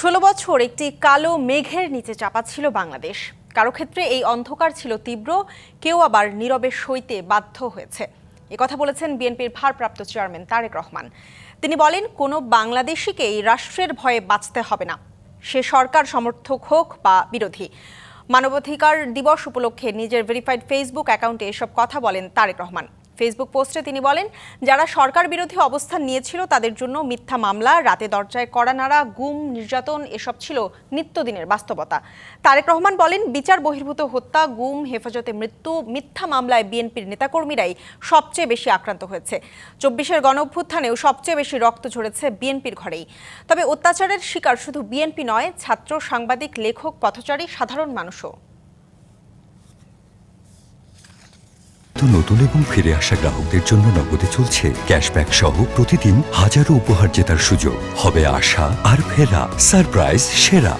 ১৬ বছর একটি কালো মেঘের নিচে চাপা ছিল বাংলাদেশ। কারো ক্ষেত্রে এই অন্ধকার ছিল তীব্র, কেউ আবার নীরবে সইতে বাধ্য হয়েছে। একথা বলেছেন বিএনপির ভারপ্রাপ্ত চেয়ারম্যান তারেক রহমান। তিনি বলেন, কোনো বাংলাদেশিকেই রাষ্ট্রের ভয়ে বাঁচতে হবে না, সে সরকার সমর্থক হোক বা বিরোধী। মানবাধিকার দিবস উপলক্ষে নিজের ভেরিফাইড ফেসবুক অ্যাকাউন্টে এসব কথা বলেন তারেক রহমান। ফেসবুক পোস্টে তিনি বলেন, যারা সরকার বিরোধী অবস্থান নিয়েছিল তাদের জন্য মিথ্যা মামলা, রাতে দরজায় কড়া নাড়া, গুম, নির্যাতন এসব ছিল নিত্যদিনের বাস্তবতা। তারেক রহমান বলেন, বিচার বহির্ভূত হত্যা, গুম, হেফাজতে মৃত্যু, মিথ্যা মামলায় বিএনপির নেতাকর্মীরাই সবচেয়ে বেশি আক্রান্ত হয়েছে। ২৪-এর গণঅভ্যুত্থানেও সবচেয়ে বেশি রক্ত ঝরেছে বিএনপির ঘরেই। তবে অত্যাচারের শিকার শুধু বিএনপি নয়, ছাত্র, সাংবাদিক, লেখক, পথচারী, সাধারণ মানুষও। নতুন এবং ফিরে আসা গ্রাহকদের জন্য নগদে চলছে ক্যাশব্যাক সহ প্রতিদিন হাজারো উপহার জেতার সুযোগ। হবে আশা আর ফেরা, সারপ্রাইজ সেরা।